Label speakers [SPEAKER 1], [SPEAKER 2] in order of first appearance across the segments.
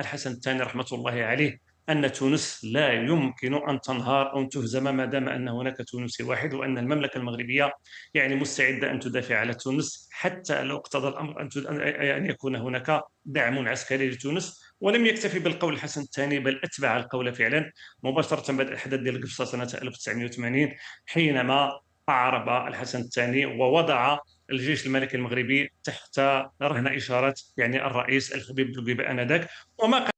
[SPEAKER 1] الحسن الثاني رحمة الله عليه أن تونس لا يمكن أن تنهار أو أن تهزم ما دام أن هناك تونسي واحد، وأن المملكة المغربية مستعدة أن تدافع على تونس حتى لو اقتضى الأمر أن يكون هناك دعم عسكري لتونس. ولم يكتفي بالقول الحسن الثاني، بل أتبع القول فعلا مباشرة بعد الأحداث ديال قبصة سنة 1980، حينما أعرب الحسن الثاني ووضع الجيش الملكي المغربي تحت رهن إشارة الرئيس الحبيب بورقيبة آنذاك. وما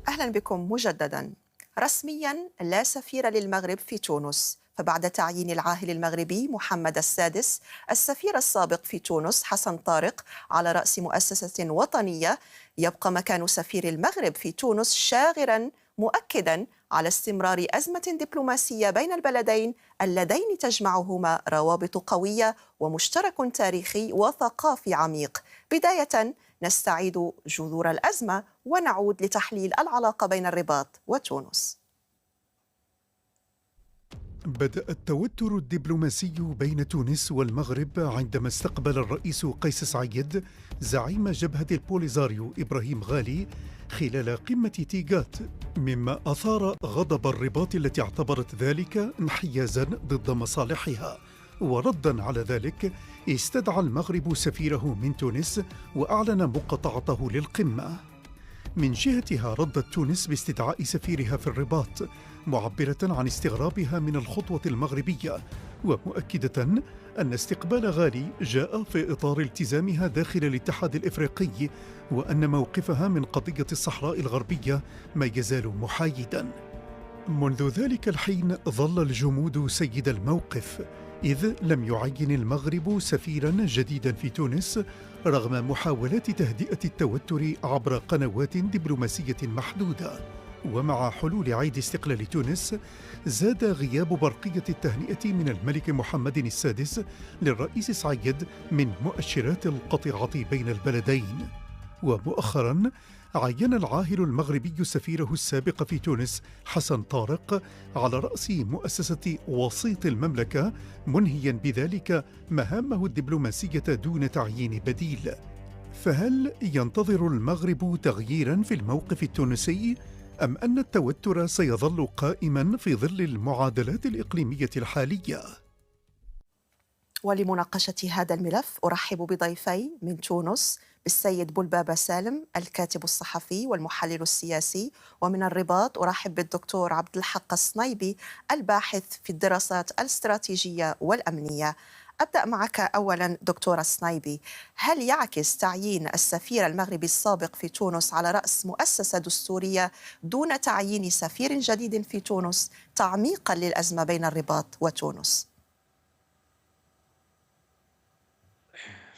[SPEAKER 2] أهلا بكم مجددا. رسميا لا سفير للمغرب في تونس، فبعد تعيين العاهل المغربي محمد السادس السفير السابق في تونس حسن طارق على رأس مؤسسة وطنية، يبقى مكان سفير المغرب في تونس شاغرا، مؤكدا على استمرار أزمة دبلوماسية بين البلدين اللذين تجمعهما روابط قوية ومشترك تاريخي وثقافي عميق. بداية نستعيد جذور الأزمة ونعود لتحليل العلاقة بين الرباط وتونس.
[SPEAKER 3] بدأ التوتر الدبلوماسي بين تونس والمغرب عندما استقبل الرئيس قيس سعيد زعيم جبهة البوليزاريو إبراهيم غالي خلال قمة تيغات، مما أثار غضب الرباط التي اعتبرت ذلك انحيازا ضد مصالحها. وردا على ذلك استدعى المغرب سفيره من تونس وأعلن مقاطعته للقمة. من جهتها ردت تونس باستدعاء سفيرها في الرباط، معبرة عن استغرابها من الخطوة المغربية، ومؤكدة أن استقبال غالي جاء في إطار التزامها داخل الاتحاد الإفريقي، وأن موقفها من قضية الصحراء الغربية ما يزال محايدا. منذ ذلك الحين ظل الجمود سيد الموقف، إذ لم يعين المغرب سفيرا جديدا في تونس رغم محاولات تهدئة التوتر عبر قنوات دبلوماسية محدودة. ومع حلول عيد استقلال تونس زاد غياب برقية التهنئة من الملك محمد السادس للرئيس سعيد من مؤشرات القطيعة بين البلدين. ومؤخرا عين العاهل المغربي سفيره السابق في تونس حسن طارق على رأس مؤسسة وسيط المملكة، منهيا بذلك مهامه الدبلوماسية دون تعيين بديل. فهل ينتظر المغرب تغييرا في الموقف التونسي، أم أن التوتر سيظل قائما في ظل المعادلات الإقليمية الحالية؟
[SPEAKER 2] ولمناقشة هذا الملف أرحب بضيفي من تونس بالسيد بلبابة سالم الكاتب الصحفي والمحلل السياسي، ومن الرباط أرحب بالدكتور عبد الحق الصنيبي الباحث في الدراسات الاستراتيجية والأمنية. أبدأ معك أولا دكتور الصنيبي، هل يعكس تعيين السفير المغربي السابق في تونس على رأس مؤسسة دستورية دون تعيين سفير جديد في تونس تعميقا للأزمة بين الرباط وتونس؟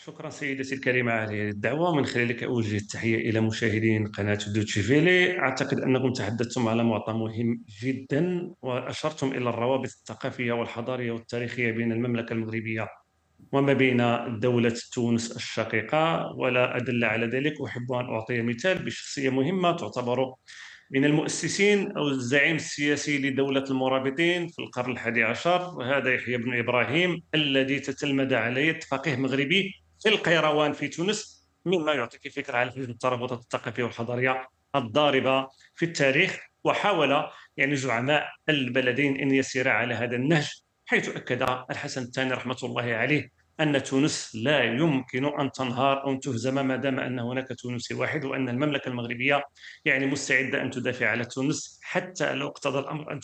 [SPEAKER 1] شكرا سيدتي الكريمة على هذه الدعوة. من خلالك أوجه التحية إلى مشاهدين قناة دوتشي فيلي. أعتقد أنكم تحدثتم على معطى مهم جدا، وأشرتم إلى الروابط الثقافية والحضارية والتاريخية بين المملكة المغربية وما بين دولة تونس الشقيقة. ولا أدل على ذلك أحب أن أعطي مثال بشخصية مهمة تعتبر من المؤسسين أو الزعيم السياسي لدولة المرابطين في القرن الحادي عشر، وهذا يحيى بن إبراهيم الذي تتلمذ على يد فقيه مغربي في القيروان في تونس، مما يعطيك فكرة على حجم الترابطات الثقافية والحضارية الضاربة في التاريخ. وحاول زعماء البلدين أن يسيرا على هذا النهج، حيث أكد الحسن الثاني رحمة الله عليه أن تونس لا يمكن أن تنهار أو أن تهزم ما دام أن هناك تونسي واحد، وأن المملكة المغربية مستعدة أن تدافع على تونس حتى لو اقتضى الأمر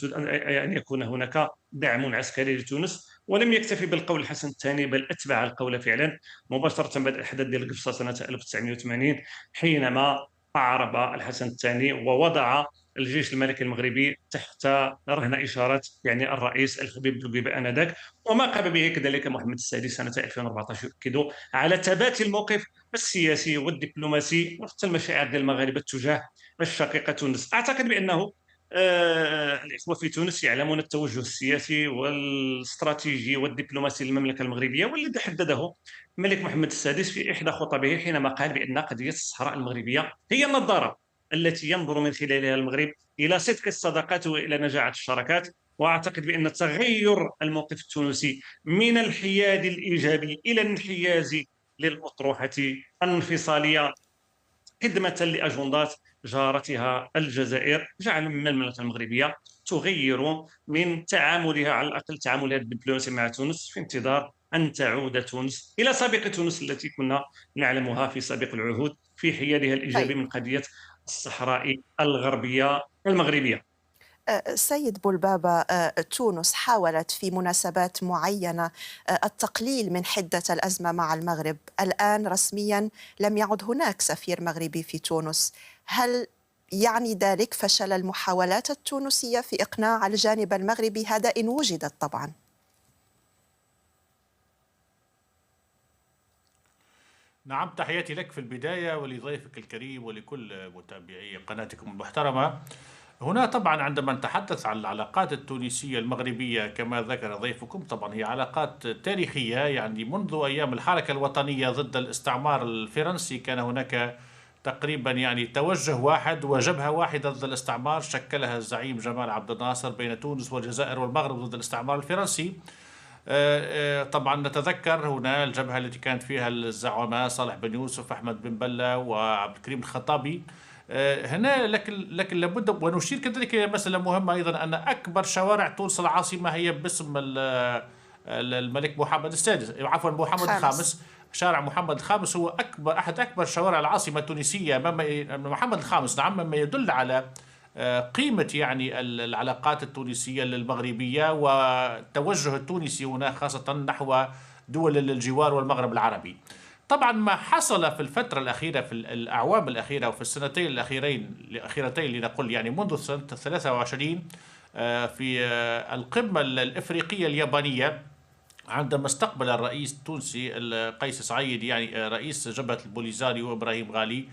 [SPEAKER 1] أن يكون هناك دعم عسكري لتونس. ولم يكتفي بالقول الحسن الثاني، بل أتبع القول فعلا مباشرة بعد الأحداث ديال قبصة سنة 1980، حينما أعرب الحسن الثاني ووضع الجيش الملكي المغربي تحت رهن إشارة الرئيس الحبيب بورقيبة آنذاك. وما قام به كذلك محمد السادس سنة 2014 يؤكد على ثبات الموقف السياسي والدبلوماسي وحتى المشاعر ديال المغاربه تجاه الشقيقه تونس. اعتقد بانه الاخوه في تونس يعلمون التوجه السياسي والاستراتيجي والدبلوماسي للمملكه المغربيه، والذي حدده الملك محمد السادس في احدى خطبه حينما قال بان قضيه الصحراء المغربيه هي النظاره التي ينظر من خلالها المغرب الى صدق الصداقات والى نجاعه الشراكات. واعتقد بان تغير الموقف التونسي من الانحياز الايجابي الى الانحياز للأطروحة الانفصالية خدمة لأجندات جارتها الجزائر، جعل من المملكة المغربية تغير من تعاملها، على الأقل تعاملها الدبلوماسي مع تونس، في انتظار أن تعود تونس إلى سابق تونس التي كنا نعلمها في سابق العهود في حيادها
[SPEAKER 2] طيب،
[SPEAKER 1] الإيجابي من قضية الصحراء الغربية المغربية.
[SPEAKER 2] سيد بولبابا، تونس حاولت في مناسبات معينة التقليل من حدة الأزمة مع المغرب. الآن رسميا لم يعد هناك سفير مغربي في تونس. هل يعني ذلك فشل المحاولات التونسية في إقناع الجانب المغربي، هذا إن وجدت طبعا؟
[SPEAKER 4] نعم، تحياتي لك في البداية ولضيفك الكريم ولكل متابعي قناتكم المحترمة. هنا طبعا عندما نتحدث عن العلاقات التونسية المغربية كما ذكر ضيفكم، طبعا هي علاقات تاريخية، يعني منذ أيام الحركة الوطنية ضد الاستعمار الفرنسي كان هناك تقريبا يعني توجه واحد وجبهة واحدة ضد الاستعمار شكلها الزعيم جمال عبد الناصر بين تونس والجزائر والمغرب ضد الاستعمار الفرنسي. طبعا نتذكر هنا الجبهة التي كانت فيها الزعماء صالح بن يوسف، أحمد بن بلة، وعبد الكريم الخطابي. هنا لكن لابد ونشير كذلك إلى مسألة مهمة أيضا، أن أكبر شوارع تونس العاصمة هي باسم الملك محمد السادس، عفوا محمد الخامس. شارع محمد الخامس هو أحد أكبر شوارع العاصمة التونسية، محمد الخامس، نعم، مما يدل على قيمة يعني العلاقات التونسية المغربية والتوجه التونسي هنا خاصة نحو دول الجوار والمغرب العربي. طبعا ما حصل في الفترة الأخيرة، في الأعوام الأخيرة وفي السنتين الأخيرتين لنقل، يعني منذ سنة 23 في القمة الإفريقية اليابانية، عندما استقبل الرئيس التونسي قيس سعيد يعني رئيس جبهة البوليزاريو إبراهيم غالي.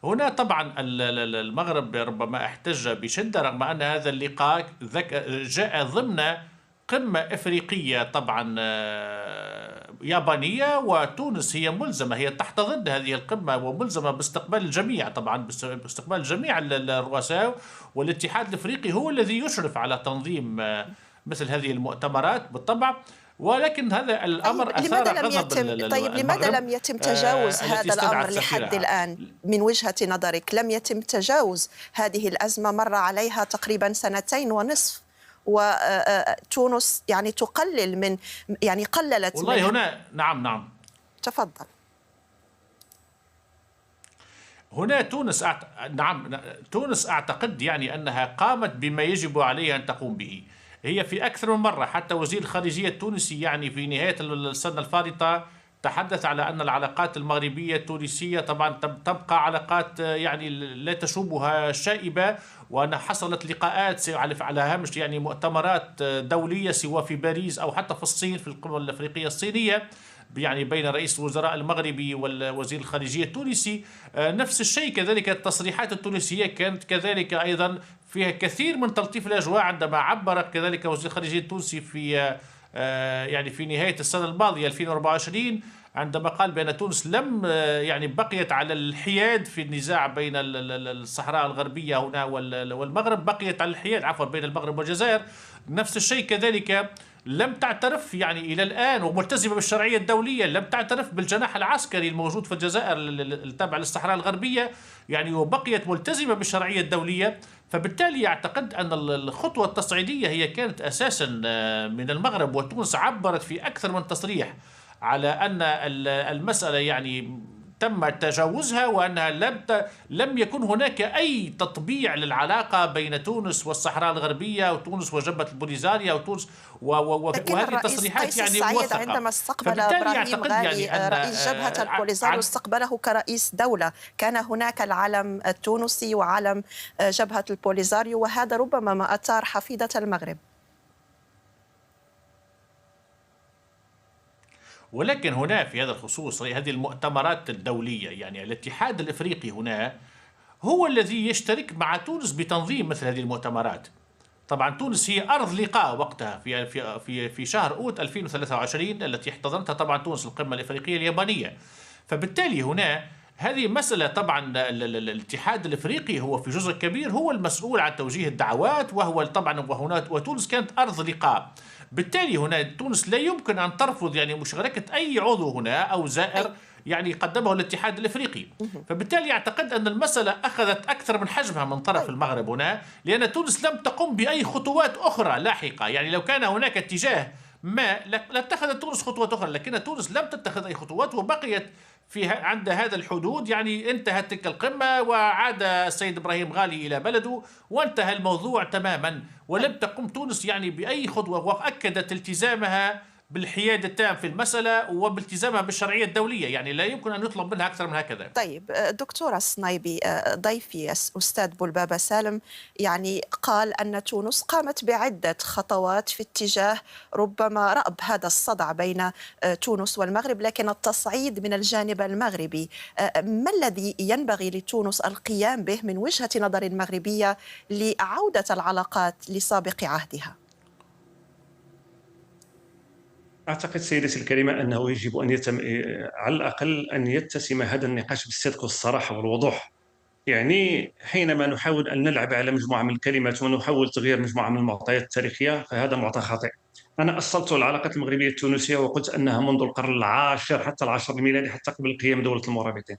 [SPEAKER 4] هنا طبعا المغرب ربما احتج بشدة، رغم أن هذا اللقاء جاء ضمن قمة إفريقية طبعا يابانية، وتونس هي ملزمة، هي تحت ضد هذه القمة وملزمة باستقبال الجميع، طبعا باستقبال جميع الرؤساء، والاتحاد الإفريقي هو الذي يشرف على تنظيم مثل هذه المؤتمرات بالطبع. ولكن هذا الأمر أثار غضب
[SPEAKER 2] لماذا لم يتم تجاوز هذا الأمر لحد الآن من وجهة نظرك؟ لم يتم تجاوز هذه الأزمة، مر عليها تقريبا 2.5 وتونس يعني تقلل من، يعني قللت
[SPEAKER 4] والله من هنا. نعم
[SPEAKER 2] تفضل.
[SPEAKER 4] هنا تونس أعتقد يعني أنها قامت بما يجب عليها أن تقوم به. هي في أكثر من مرة، حتى وزير الخارجية التونسي يعني في نهاية السنة الفارطة تحدث على أن العلاقات المغربية التونسية طبعا تبقى علاقات يعني لا تشوبها شائبة، وأن حصلت لقاءات على هامش يعني مؤتمرات دولية سواء في باريس أو حتى في الصين في القمة الأفريقية الصينية، يعني بين رئيس الوزراء المغربي والوزير الخارجية التونسي. نفس الشيء كذلك التصريحات التونسية كانت كذلك أيضا فيها كثير من تلطيف الأجواء، عندما عبر كذلك وزير الخارجية التونسي في يعني في نهاية السنة الماضية 2024 عندما قال بأن تونس لم يعني بقيت على الحياد في النزاع بين الصحراء الغربية هنا والمغرب، بقيت على الحياد عفوا بين المغرب والجزائر. نفس الشيء كذلك لم تعترف يعني إلى الآن وملتزمة بالشرعية الدولية، لم تعترف بالجناح العسكري الموجود في الجزائر التابع للصحراء الغربية يعني، وبقيت ملتزمة بالشرعية الدولية. فبالتالي أعتقد أن الخطوة التصعيدية هي كانت أساسا من المغرب، وتونس عبرت في أكثر من تصريح على أن المسألة يعني تم تجاوزها، وأنها لم يكن هناك أي تطبيع للعلاقة بين تونس والصحراء الغربية وتونس وجبهة البوليزاريا وتونس
[SPEAKER 2] وهذه التصريحات يعني موثقة. عندما استقبل إبراهيم غالي يعني رئيس جبهة البوليزاريو استقبله كرئيس دولة، كان هناك العلم التونسي وعلم جبهة البوليزاريو، وهذا ربما ما أثار حفيظة المغرب.
[SPEAKER 4] ولكن هنا في هذا الخصوص هذه المؤتمرات الدولية يعني الاتحاد الإفريقي هنا هو الذي يشترك مع تونس بتنظيم مثل هذه المؤتمرات. طبعا تونس هي أرض لقاء وقتها في شهر أوت 2023 التي احتضنتها طبعا تونس القمة الإفريقية اليابانية. فبالتالي هنا هذه مسألة طبعا الاتحاد الإفريقي هو في جزء كبير هو المسؤول عن توجيه الدعوات، وهو طبعا وتونس كانت أرض لقاء. بالتالي هنا تونس لا يمكن أن ترفض يعني مشاركة أي عضو هنا أو زائر يعني قدمه الاتحاد الافريقي. فبالتالي اعتقد ان المساله اخذت اكثر من حجمها من طرف المغرب هنا، لان تونس لم تقم باي خطوات اخرى لاحقه. يعني لو كان هناك اتجاه ما لاتخذت تونس خطوات اخرى، لكن تونس لم تتخذ اي خطوات وبقيت في عند هذا الحدود. يعني انتهت تلك القمه وعاد السيد ابراهيم غالي الى بلده وانتهى الموضوع تماما، ولم تقم تونس يعني باي خطوه، واكدت التزامها بالحياد التام في المسألة وبالتزامها بالشرعية الدولية. يعني لا يمكن أن يطلب منها أكثر من هكذا.
[SPEAKER 2] طيب دكتورة الصنايبي، ضيفي أستاذ بولبابا سالم يعني قال أن تونس قامت بعدة خطوات في اتجاه ربما رأب هذا الصدع بين تونس والمغرب، لكن التصعيد من الجانب المغربي. ما الذي ينبغي لتونس القيام به من وجهة نظر المغربية لعودة العلاقات لسابق عهدها؟
[SPEAKER 1] أعتقد سيدتي الكريمة أنه يجب أن على الأقل أن يتسم هذا النقاش بالصدق والصراحة والوضوح. يعني حينما نحاول أن نلعب على مجموعة من الكلمات ونحاول تغيير مجموعة من المعطيات التاريخية فهذا معطى خاطئ. أنا أصلت العلاقات المغربية التونسية وقلت أنها منذ القرن العاشر حتى العشر الميلادي، حتى قبل قيام دولة المرابطين،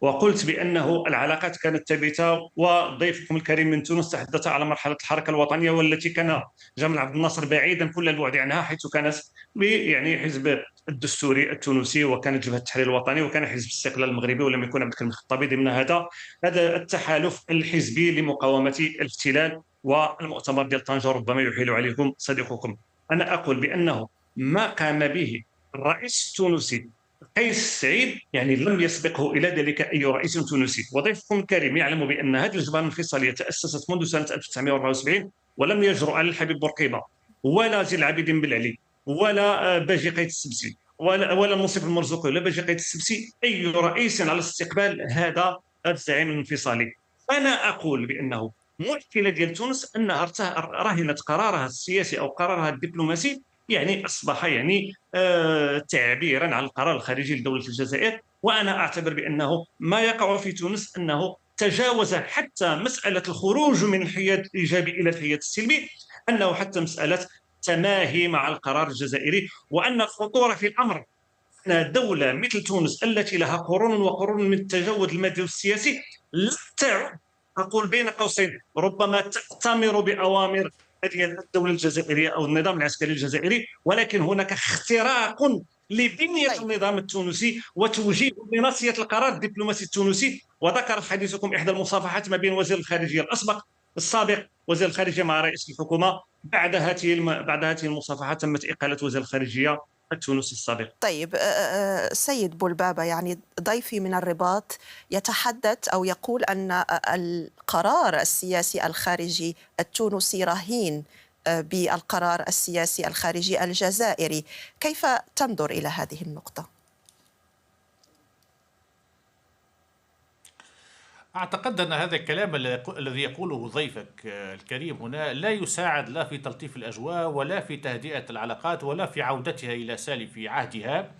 [SPEAKER 1] وقلت بأنه العلاقات كانت ثابتة. وضيفكم الكريم من تونس تحدث على مرحلة الحركة الوطنية والتي كان جمال عبد الناصر بعيدا كل البعد عنها، حيث كانت يعني حزب الدستوري التونسي، وكانت جبهة التحرير الوطني، وكان حزب الاستقلال المغربي، ولم يكن عبد الكريم الخطابي ضمن هذا التحالف الحزبي لمقاومة الاحتلال. والمؤتمر ديال طنجة ربما يحيل عليكم صديقكم. أنا أقول بأنه ما قام به الرئيس التونسي قيس سعيد يعني لم يسبقه الى ذلك اي رئيس تونسي. وضيفكم الكريم يعلم بان هذه الجبهه الانفصاليه تاسست منذ سنه 1974 ولم يجرؤ على الحبيب بورقيبه ولا زين العابدين بن علي ولا باجي قايد السبسي ولا منصف المرزوقي ولا باجي قايد السبسي اي رئيس على استقبال هذا الزعيم الانفصالي. انا اقول بانه المشكله ديال تونس انها رهنت قرارها السياسي او قرارها الدبلوماسي، يعني اصبح يعني تعبيرا عن القرار الخارجي لدوله الجزائر. وانا اعتبر بانه ما يقع في تونس انه تجاوز حتى مساله الخروج من الحياد الايجابي الى الحياد السلبي، انه حتى مساله تماهي مع القرار الجزائري. وان الخطوره في الامر ان دوله مثل تونس التي لها قرون وقرون من التجول المادي والسياسي لا تعد، اقول بين قوسين، ربما تأتمر باوامر ديال الدوله الجزائريه او النظام العسكري الجزائري، ولكن هناك اختراق لبنيه النظام التونسي وتوجيه بناصيه القرار الدبلوماسي التونسي. وذكر حديثكم احدى المصافحات ما بين وزير الخارجيه السابق وزير الخارجيه مع رئيس الحكومه. بعد هذه المصافحات تمت اقاله وزير الخارجيه التونسي السابق.
[SPEAKER 2] طيب سيد بولبابا، يعني ضيفي من الرباط يتحدث أو يقول أن القرار السياسي الخارجي التونسي رهين بالقرار السياسي الخارجي الجزائري. كيف تنظر إلى هذه النقطة؟
[SPEAKER 4] أعتقد أن هذا الكلام الذي يقوله ضيفك الكريم هنا لا يساعد لا في تلطيف الأجواء ولا في تهدئة العلاقات ولا في عودتها إلى سالف عهدها.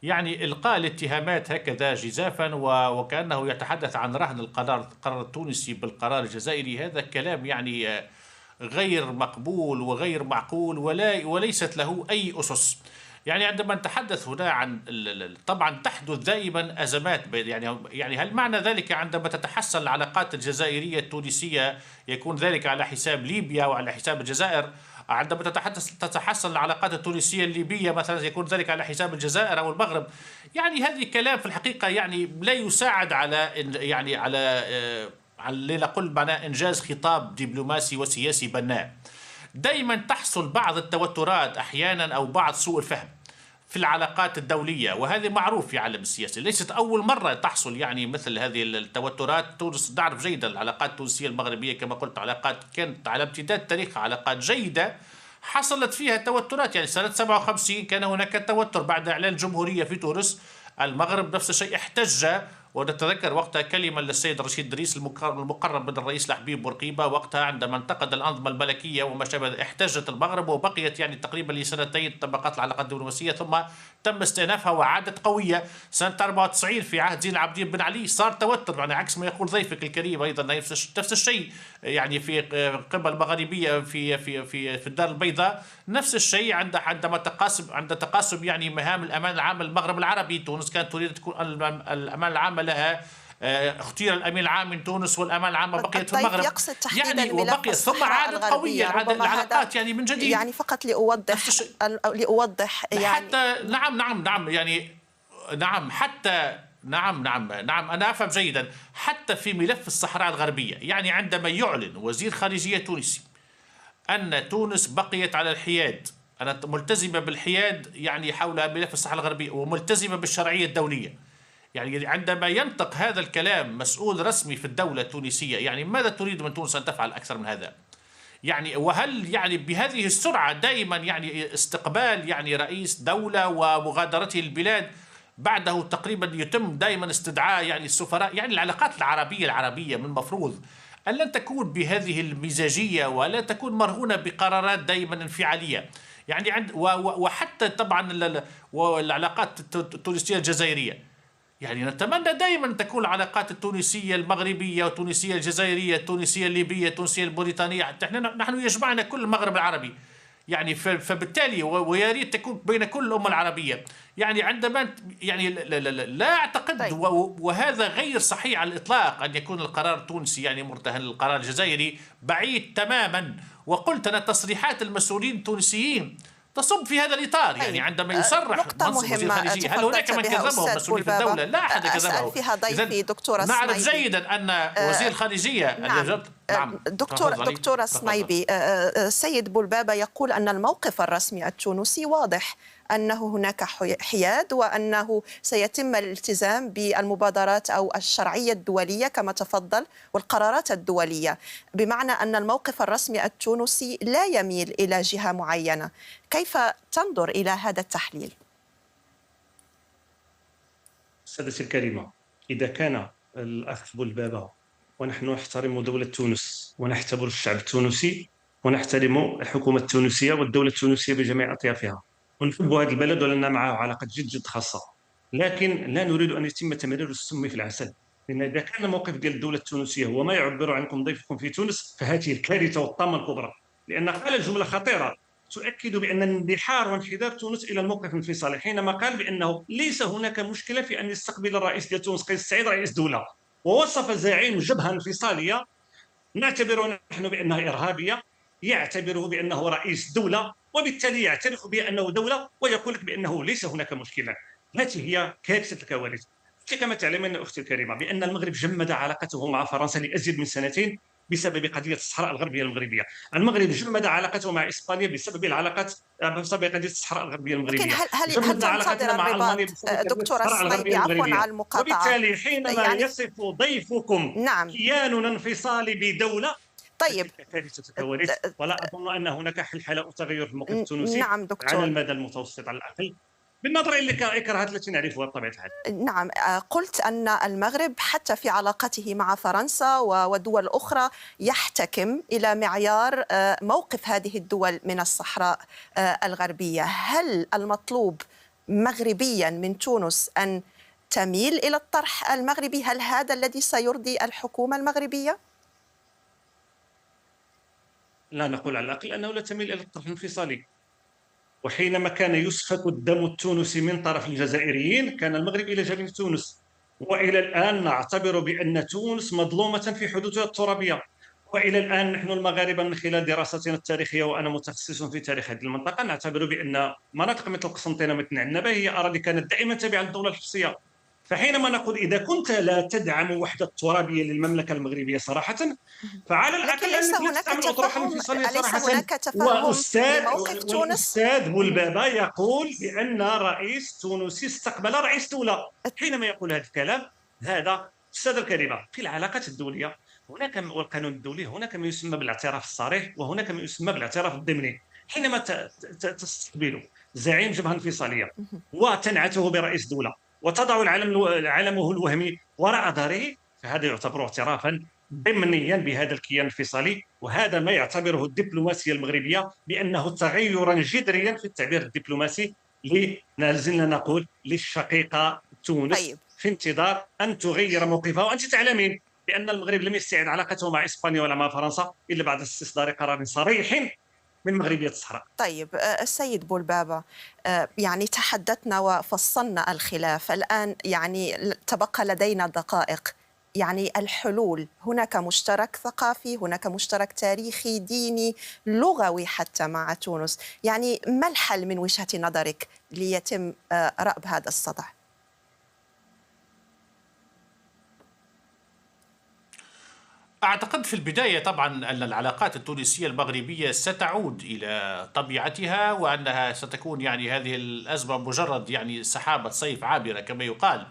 [SPEAKER 4] يعني إلقاء الاتهامات هكذا جزافا وكأنه يتحدث عن رهن القرار التونسي بالقرار الجزائري، هذا كلام يعني غير مقبول وغير معقول وليست له أي أسس. يعني عندما نتحدث هنا عن طبعا تحدث دائما أزمات، يعني هل معنى ذلك عندما تتحسن العلاقات الجزائرية التونسية يكون ذلك على حساب ليبيا وعلى حساب الجزائر؟ عندما تتحسن العلاقات التونسية الليبية مثلا يكون ذلك على حساب الجزائر أو المغرب؟ يعني هذه كلام في الحقيقة يعني لا يساعد على يعني على لنقل معناه إنجاز خطاب دبلوماسي وسياسي بناء. دائما تحصل بعض التوترات أحيانا أو بعض سوء الفهم في العلاقات الدولية، وهذا معروف في عالم السياسة، ليست أول مرة تحصل يعني مثل هذه التوترات. تونس نعرف جيدا العلاقات التونسية المغربية كما قلت علاقات كانت على امتداد تاريخها علاقات جيدة حصلت فيها توترات. يعني سنة 57 كان هناك توتر بعد إعلان الجمهورية في تونس، المغرب نفس الشيء احتج ونتذكر وقتها كلمة للسيد رشيد دريس المقرب من الرئيس لحبيب بورقيبة وقتها عندما انتقد الأنظمة الملكية وما شابه. احتجت المغرب وبقيت يعني تقريبا لسنتين طبقات العلاقات الدبلوماسية، ثم تم استئنافها وعادت قوية. سنة 94 في عهد زين العابدين بن علي صار توتر، يعني عكس ما يقول ضيفك الكريم أيضا نفس الشيء يعني في قبل المغاربية في الدار البيضاء نفس الشيء. عندما تقاسم يعني مهام الأمان العام للمغرب العربي، تونس كانت تريد تكون الأمان العام لها، اختير الامين العام من تونس والامان العامه بقيت في المغرب
[SPEAKER 2] يقصد تحديدا
[SPEAKER 4] يعني
[SPEAKER 2] ملف
[SPEAKER 4] وبقيت ثم عادت قويه العلاقات يعني من جديد.
[SPEAKER 2] يعني فقط لأوضح يعني
[SPEAKER 4] حتى نعم يعني نعم حتى نعم أنا أفهم جيدا. حتى في ملف الصحراء الغربية يعني عندما يعلن وزير خارجية تونسي أن تونس بقيت على الحياد، أنا ملتزمة بالحياد يعني حول ملف الصحراء الغربية وملتزمة بالشرعية الدولية، يعني عندما ينطق هذا الكلام مسؤول رسمي في الدولة التونسية، يعني ماذا تريد من تونس أن تفعل أكثر من هذا؟ يعني وهل يعني بهذه السرعة دائما يعني استقبال يعني رئيس دولة ومغادرته البلاد بعده تقريبا يتم دائما استدعاء يعني السفراء؟ يعني العلاقات العربية من المفروض أن لن تكون بهذه المزاجية ولا تكون مرهونة بقرارات دائما انفعالية. يعني وحتى طبعا العلاقات التونسية الجزائرية، يعني نتمنى دائما أن تكون العلاقات التونسية المغربية والتونسية الجزائرية التونسية الليبية التونسية البريطانية، نحن يجمعنا كل المغرب العربي يعني فبالتالي ويا ريت تكون بين كل الأمة العربية. يعني عندما يعني لا أعتقد
[SPEAKER 2] طيب.
[SPEAKER 4] وهذا غير صحيح على الإطلاق أن يكون القرار التونسي يعني مرتهن للقرار الجزائري، بعيد تماما. وقلت أن تصريحات المسؤولين التونسيين تصب في هذا الإطار. يعني عندما يصرح
[SPEAKER 2] نقطة مهمة
[SPEAKER 4] هل هناك من كذبه مسؤولين في الدولة؟ لا أحد كذبه.
[SPEAKER 2] أسأل فيها ضيفي دكتورة
[SPEAKER 4] نعرف
[SPEAKER 2] سميبي
[SPEAKER 4] جيدا أن وزير الخارجية
[SPEAKER 2] نعم. دكتورة سميبي، السيد بولبابة يقول أن الموقف الرسمي التونسي واضح، أنه هناك حياد وأنه سيتم الالتزام بالمبادرات أو الشرعية الدولية كما تفضل والقرارات الدولية، بمعنى أن الموقف الرسمي التونسي لا يميل إلى جهة معينة. كيف تنظر إلى هذا التحليل؟
[SPEAKER 1] سادتي الكريمة، إذا كان الأخ بولبابة ونحن نحترم دولة تونس ونحترم الشعب التونسي ونحترم الحكومة التونسية والدولة التونسية بجميع أطيافها ونحب هذا البلد ولنا معه علاقة جد خاصة، لكن لا نريد أن يتم تمرير السم في العسل. لأن إذا كان الموقف ديال الدولة التونسية هو ما يعبر عنكم ضيفكم في تونس فهذه الكارثة والطامة الكبرى، لأن قال جملة خطيرة تؤكد بأن اندحار وانحدار تونس إلى الموقف الانفصالي حينما قال بأنه ليس هناك مشكلة في أن يستقبل الرئيس ديال تونس قيس سعيد رئيس دولة، ووصف زعيم جبهة انفصالية نعتبره نحن بأنها إرهابية يعتبره بأنه رئيس دولة، وبالتالي يعترف بأنه دولة ويقول لك بأنه ليس هناك مشكلة. هذه هي كارثة الكوارث. كما تعلمين أختي الكريمة بأن المغرب جمد علاقته مع فرنسا لأزيد من سنتين بسبب قضية الصحراء الغربية المغربية. المغرب جمد علاقته مع إسبانيا بسبب قضية الصحراء الغربية المغربية.
[SPEAKER 2] لكن هل تنتظر الرباط دكتورة سميبي، عفوا على المقاطعة،
[SPEAKER 1] وبالتالي حينما يعني يصف ضيفكم كيان انفصالي بدولة
[SPEAKER 2] طيب
[SPEAKER 1] ولا أظن أن هناك حل أو تغير في الموقف التونسي
[SPEAKER 2] نعم دكتور.
[SPEAKER 1] على المدى المتوسط على الأقل بالنظر إلى الإكراهات التي نعرفها بطبيعة الحال.
[SPEAKER 2] نعم، قلت أن المغرب حتى في علاقته مع فرنسا ودول أخرى يحتكم إلى معيار موقف هذه الدول من الصحراء الغربية. هل المطلوب مغربيا من تونس أن تميل إلى الطرح المغربي؟ هل هذا الذي سيرضي الحكومة المغربية؟
[SPEAKER 1] لا نقول على الأقل أنه لا تميل إلى الطرح الانفصالي، وحينما كان يسفك الدم التونسي من طرف الجزائريين كان المغرب إلى جانب تونس، وإلى الآن نعتبر بأن تونس مظلومة في حدودها الترابية. وإلى الآن نحن المغاربة من خلال دراستنا التاريخية وأنا متخصص في تاريخ هذه المنطقة نعتبر بأن مناطق مثل قسنطينة مثل عنابة هي أراضي كانت دائما تابعة للدولة الحبشية. فحينما نقول إذا كنت لا تدعم وحدة الترابية للمملكة المغربية صراحة فعلى الأقل
[SPEAKER 2] ليس هناك تفهم لموقف تونس.
[SPEAKER 1] والأستاذ بولبابة يقول بأن رئيس تونسي استقبل رئيس دولة. حينما يقول هذا الكلام هذا السادة الكريمة في العلاقات الدولية هناك والقانون الدولي هناك ما يسمى بالاعتراف الصريح وهناك ما يسمى بالاعتراف الضمني. حينما تستقبل زعيم جبهة انفصالية وتنعته برئيس دولة وتضع علمه الوهمي وراء ظهره، فهذا يعتبر اعترافا ضمنيا بهذا الكيان الفيصلي. وهذا ما يعتبره الدبلوماسيه المغربيه بانه تغيرا جذريا في التعبير الدبلوماسي، لازلنا نقول للشقيقه تونس
[SPEAKER 2] طيب.
[SPEAKER 1] في انتظار ان تغير موقفها. وانت تعلمين بان المغرب لم يستعد علاقته مع اسبانيا ولا مع فرنسا الا بعد استصدار قرار صريح من مغربيه الصحراء.
[SPEAKER 2] طيب، السيد بولبابا، يعني تحدثنا وفصلنا الخلاف. الآن يعني تبقى لدينا دقائق. يعني الحلول، هناك مشترك ثقافي، هناك مشترك تاريخي، ديني، لغوي حتى مع تونس. يعني ما الحل من وجهة نظرك ليتم رأب هذا الصدع؟
[SPEAKER 4] أعتقد في البداية طبعا أن العلاقات التونسية المغربية ستعود إلى طبيعتها، وأنها ستكون يعني هذه الأزمة مجرد يعني سحابة صيف عابرة كما يقال.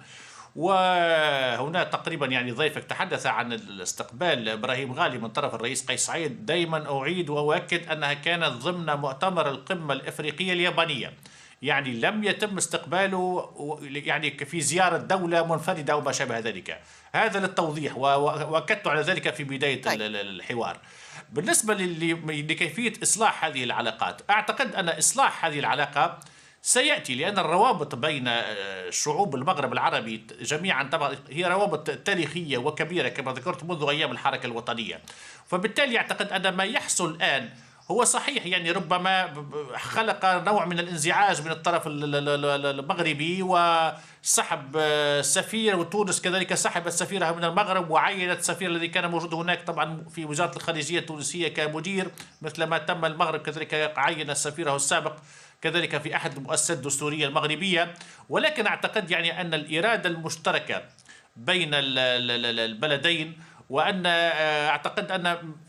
[SPEAKER 4] وهنا تقريبا يعني ضيفك تحدث عن الاستقبال إبراهيم غالي من طرف الرئيس قيس سعيد. دائما أعيد وأؤكد أنها كانت ضمن مؤتمر القمة الإفريقية اليابانية، يعني لم يتم استقباله يعني في زيارة دولة منفردة أو ما شابه ذلك. هذا للتوضيح، وأكدت على ذلك في بداية
[SPEAKER 2] طيب.
[SPEAKER 4] الحوار. بالنسبة لكيفية إصلاح هذه العلاقات، أعتقد أن إصلاح هذه العلاقة سيأتي، لأن الروابط بين شعوب المغرب العربي جميعا طبعا هي روابط تاريخية وكبيرة كما ذكرت منذ أيام الحركة الوطنية. فبالتالي أعتقد أن ما يحصل الآن هو صحيح، يعني ربما خلق نوع من الانزعاج من الطرف المغربي، وسحب سفير، وتونس كذلك سحبت سفيرها من المغرب وعينت السفير الذي كان موجود هناك طبعا في وزارة الخارجية التونسية كمدير، مثل ما تم المغرب كذلك عين سفيره السابق كذلك في أحد المؤسسات الدستورية المغربية. ولكن أعتقد يعني أن الإرادة المشتركة بين البلدين، وأن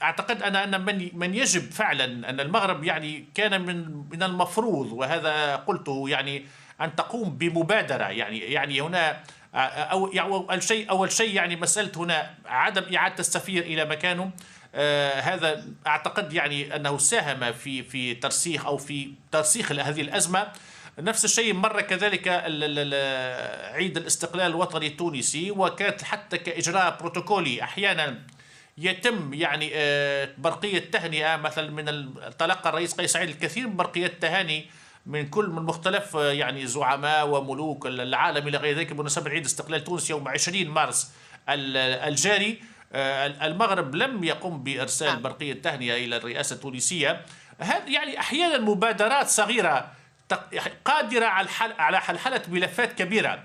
[SPEAKER 4] أعتقد أن من يجب فعلا أن المغرب يعني كان من المفروض، وهذا قلته، يعني أن تقوم بمبادرة. يعني هنا أول شيء يعني مسألة هنا عدم إعادة السفير إلى مكانه. هذا أعتقد يعني أنه ساهم في ترسيخ أو في ترسيخ هذه الأزمة. نفس الشيء مر كذلك عيد الاستقلال الوطني التونسي، وكانت حتى كإجراء بروتوكولي أحيانا يتم يعني برقية تهنئة. مثلا تلقى الرئيس قيس سعيد الكثير من برقيات تهاني من مختلف يعني زعماء وملوك العالم إلى غير ذلك بمناسبة عيد استقلال تونس يوم 20 مارس الجاري. المغرب لم يقم بإرسال برقية تهنئة إلى الرئاسة التونسية. هذا يعني أحيانا مبادرات صغيرة قادرة على حلحلة ملفات كبيرة.